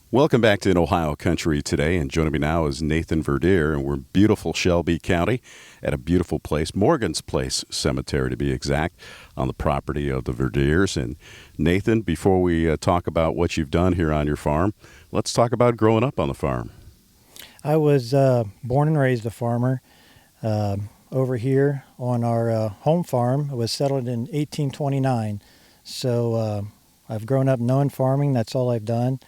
Welcome back to In Ohio Country today, and joining me now is Nathan Verdier, and we're in beautiful Shelby County at a beautiful place, Morgan's Place Cemetery to be exact, on the property of the Verdiers. And Nathan, before we talk about what you've done here on your farm, let's talk about growing up on the farm. I was born and raised a farmer over here on our home farm. It was settled in 1829, so I've grown up knowing farming. That's all I've done.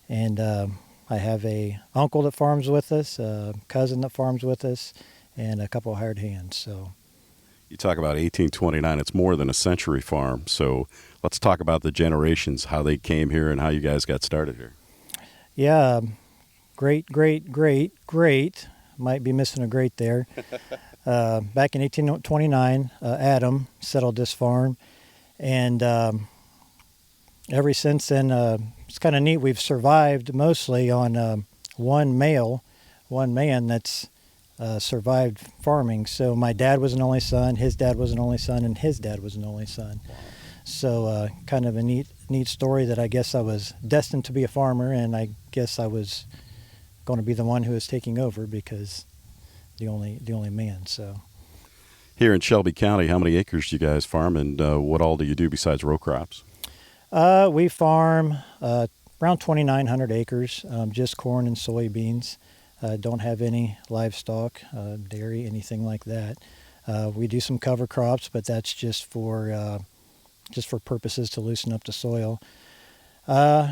And I have a uncle that farms with us, a cousin that farms with us, and a couple of hired hands. So, You talk about 1829, it's more than a century farm. So let's talk about the generations, how they came here and how you guys got started here. yeah, great, might be missing a great there. Back in 1829, Adam settled this farm, and ever since then, it's kind of neat. We've survived mostly on one man that's survived farming. So my dad was an only son, his dad was an only son, and his dad was an only son. So kind of a neat story that I guess I was destined to be a farmer, and I guess I was going to be the one who was taking over because the only man. So Here in Shelby County, how many acres do you guys farm, and what all do you do besides row crops? we farm around 2,900 acres, just corn and soybeans. Don't have any livestock, dairy, anything like that. We do some cover crops, but that's just for purposes to loosen up the soil.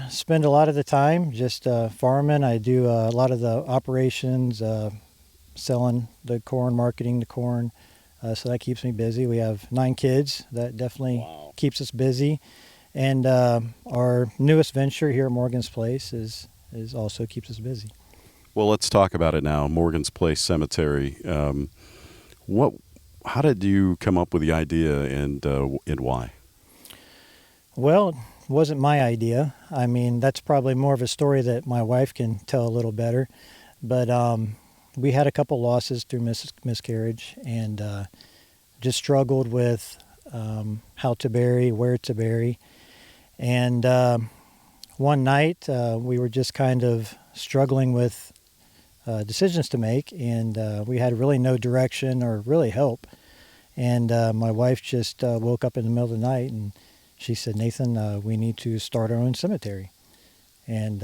Spend a lot of the time just farming. I do a lot of the operations, selling the corn, marketing the corn. So that keeps me busy. We have 9 kids. That definitely keeps us busy. And our newest venture here at Morgan's Place is also keeps us busy. Well, let's talk about it now. Morgan's Place Cemetery. How did you come up with the idea, and why? Well, it wasn't my idea. I mean, that's probably more of a story that my wife can tell a little better. But we had a couple losses through miscarriage, and just struggled with how to bury, where to bury. And one night we were just kind of struggling with decisions to make, and we had really no direction or really help. And my wife just woke up in the middle of the night, and she said, "Nathan, we need to start our own cemetery." And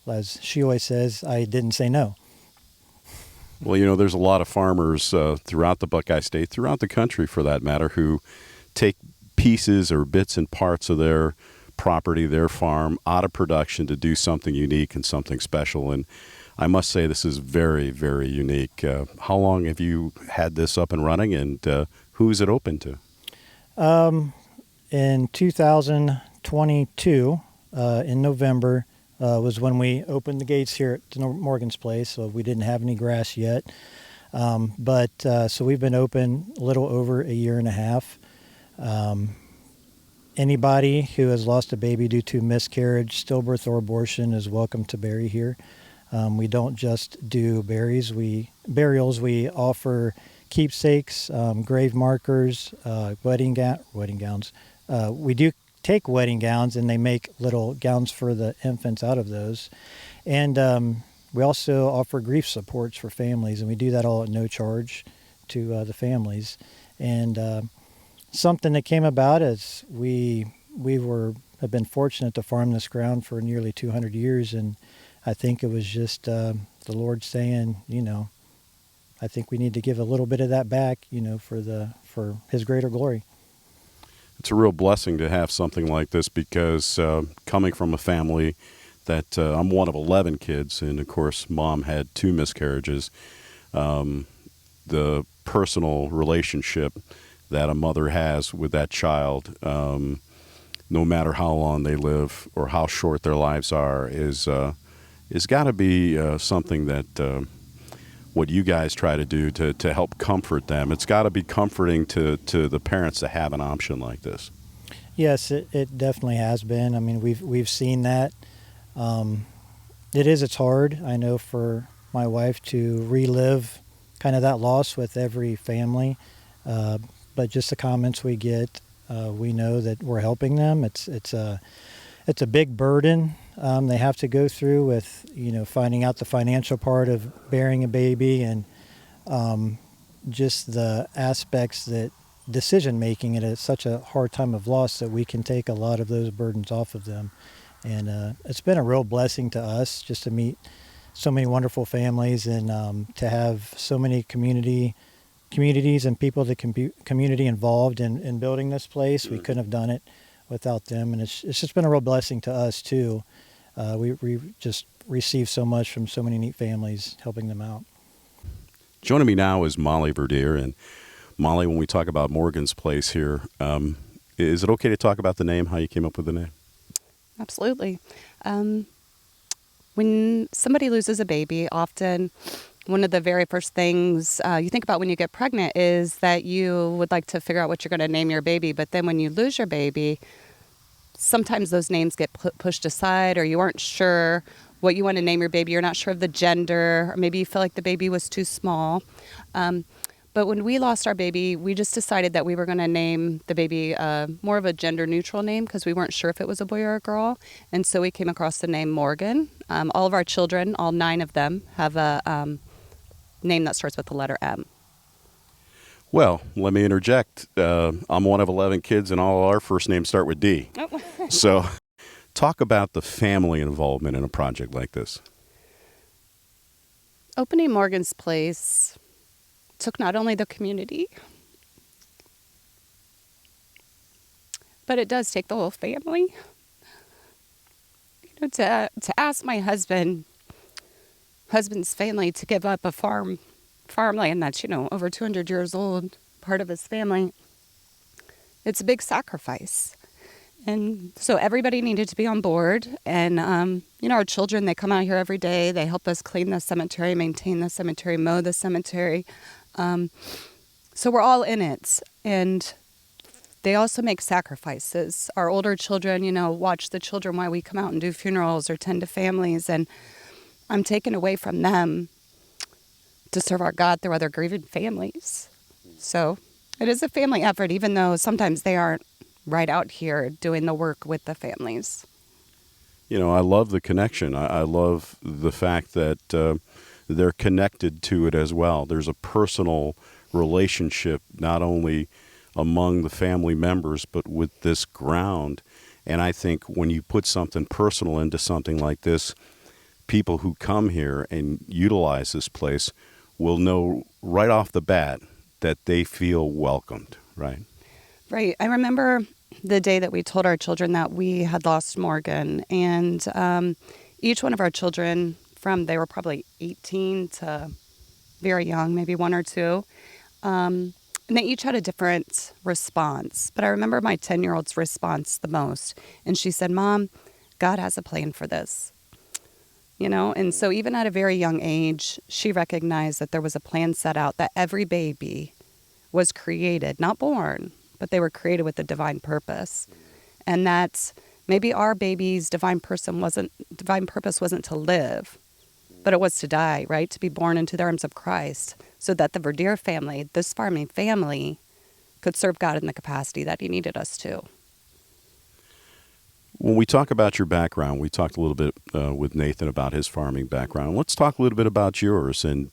as she always says, I didn't say no. Well, there's a lot of farmers throughout the Buckeye State, throughout the country for that matter, who take pieces or bits and parts of their property, their farm, out of production to do something unique and something special. And I must say this is very, very unique. How long have you had this up and running, and who is it open to? In 2022, in November, was when we opened the gates here at Morgan's Place. So we didn't have any grass yet. So we've been open a little over a year and a half. Anybody who has lost a baby due to miscarriage, stillbirth, or abortion is welcome to bury here. We don't just do burials. We offer keepsakes, grave markers, wedding gowns. We do take wedding gowns, and they make little gowns for the infants out of those. And we also offer grief supports for families, and we do that all at no charge to the families. And something that came about is we have been fortunate to farm this ground for nearly 200 years, and I think it was just the Lord saying, I think we need to give a little bit of that back, for His greater glory. It's a real blessing to have something like this because coming from a family that I'm one of 11 kids, and of course Mom had 2 miscarriages, the personal relationship that a mother has with that child, no matter how long they live or how short their lives are, is got to be something that what you guys try to do to help comfort them. It's got to be comforting to the parents to have an option like this. Yes, it definitely has been. I mean, we've seen that. It's hard, I know, for my wife to relive kind of that loss with every family. But just the comments we get, we know that we're helping them. It's a big burden they have to go through with, finding out the financial part of bearing a baby, and just the aspects that decision making at such a hard time of loss, that we can take a lot of those burdens off of them. And it's been a real blessing to us just to meet so many wonderful families, and to have so many communities and people that can be community involved in building this place. We couldn't have done it without them, and it's just been a real blessing to us too. We just receive so much from so many neat families, helping them out. Joining me now is Mollie Verdier. And Mollie, when we talk about Morgan's Place here, is it okay to talk about the name, how you came up with the name? Absolutely. When somebody loses a baby, often one of the very first things you think about when you get pregnant is that you would like to figure out what you're going to name your baby. But then when you lose your baby, sometimes those names get pushed aside, or you aren't sure what you want to name your baby. You're not sure of the gender, or maybe you feel like the baby was too small. But when we lost our baby, we just decided that we were going to name the baby more of a gender-neutral name, because we weren't sure if it was a boy or a girl. And so we came across the name Morgan. All of our children, all 9 of them, have a name that starts with the letter M. Well, let me interject. I'm one of 11 kids, and all our first names start with D. Oh. So talk about the family involvement in a project like this. Opening Morgan's Place took not only the community, but it does take the whole family. To ask my husband's family to give up a farmland that's, over 200 years old, part of his family, it's a big sacrifice. And so everybody needed to be on board. And, our children, they come out here every day. They help us clean the cemetery, maintain the cemetery, mow the cemetery. So we're all in it. And they also make sacrifices. Our older children, watch the children while we come out and do funerals or tend to families. And I'm taken away from them to serve our God through other grieving families. So it is a family effort, even though sometimes they aren't right out here doing the work with the families. I love the connection. I love the fact that they're connected to it as well. There's a personal relationship, not only among the family members, but with this ground. And I think when you put something personal into something like this, people who come here and utilize this place will know right off the bat that they feel welcomed, right? Right. I remember the day that we told our children that we had lost Morgan, and each one of our children, they were probably 18 to very young, maybe 1 or 2, and they each had a different response. But I remember my 10-year-old's response the most, and she said, "Mom, God has a plan for this." And so even at a very young age, she recognized that there was a plan set out, that every baby was created, not born, but they were created with a divine purpose. And that maybe our baby's divine purpose wasn't to live, but it was to die, right? To be born into the arms of Christ, so that the Verdier family, this farming family, could serve God in the capacity that he needed us to. When we talk about your background, we talked a little bit with Nathan about his farming background. Let's talk a little bit about yours and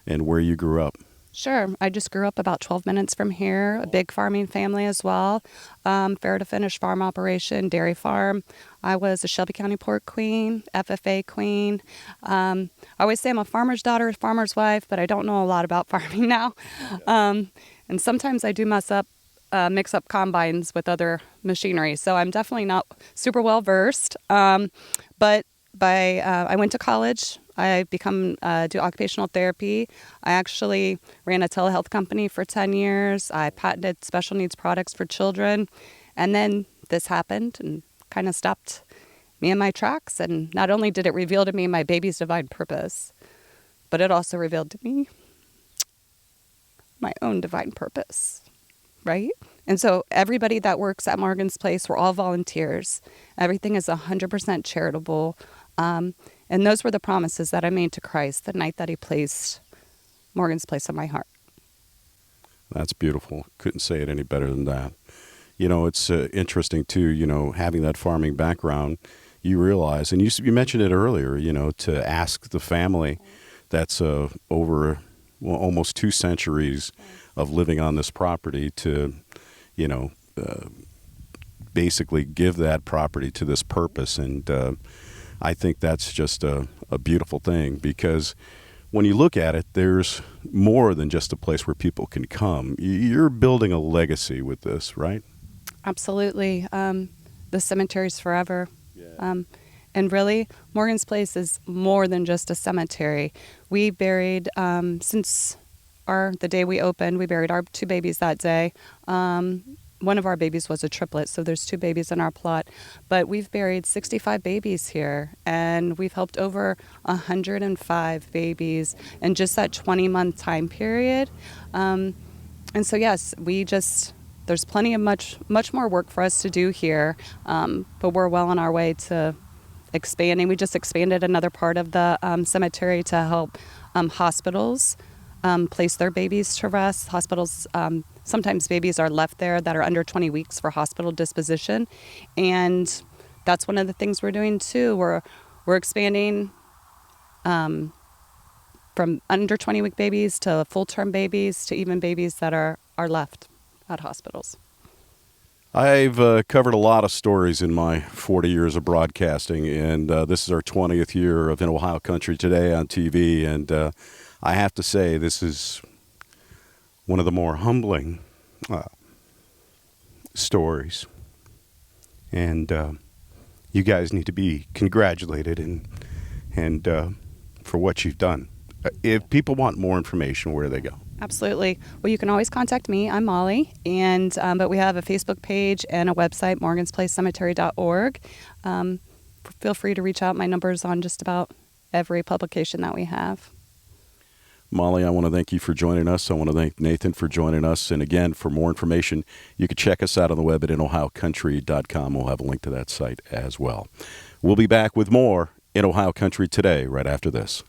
where you grew up. Sure. I just grew up about 12 minutes from here, a big farming family as well. Fair to finish farm operation, dairy farm. I was a Shelby County pork queen, FFA queen. I always say I'm a farmer's daughter, farmer's wife, but I don't know a lot about farming now. And sometimes I do mix up combines with other machinery. So I'm definitely not super well versed. But I went to college. I do occupational therapy. I actually ran a telehealth company for 10 years. I patented special needs products for children. And then this happened and kind of stopped me in my tracks. And not only did it reveal to me my baby's divine purpose, but it also revealed to me my own divine purpose, right? And so everybody that works at Morgan's Place, we're all volunteers. Everything is 100% charitable. And those were the promises that I made to Christ the night that he placed Morgan's Place on my heart. That's beautiful. Couldn't say it any better than that. It's interesting, too, having that farming background, you realize, and you mentioned it earlier, to ask the family that's over almost 2 centuries of living on this property to, you know, basically give that property to this purpose. And I think that's just a beautiful thing, because when you look at it, there's more than just a place where people can come. You're building a legacy with this, right? Absolutely. The cemetery's forever. Yeah. And really, Morgan's Place is more than just a cemetery. We buried, since the day we opened, we buried our 2 babies that day. One of our babies was a triplet, so there's 2 babies in our plot. But we've buried 65 babies here, and we've helped over 105 babies in just that 20-month time period. And so, yes, there's plenty of much more work for us to do here, but we're well on our way to expanding. We just expanded another part of the cemetery to help hospitals place their babies to rest. Hospitals, sometimes babies are left there that are under 20 weeks for hospital disposition, and that's one of the things we're doing too. We're expanding from under 20-week babies to full-term babies to even babies that are left at hospitals. I've covered a lot of stories in my 40 years of broadcasting, and this is our 20th year of In Ohio Country Today on TV, and I have to say this is one of the more humbling stories, and you guys need to be congratulated and for what you've done. If people want more information, where do they go? Absolutely. Well, you can always contact me. I'm Mollie, and but we have a Facebook page and a website, morgansplacecemetery.org. Feel free to reach out. My number's on just about every publication that we have. Mollie, I want to thank you for joining us. I want to thank Nathan for joining us. And again, for more information, you can check us out on the web at inohiocountry.com. We'll have a link to that site as well. We'll be back with more In Ohio Country Today right after this.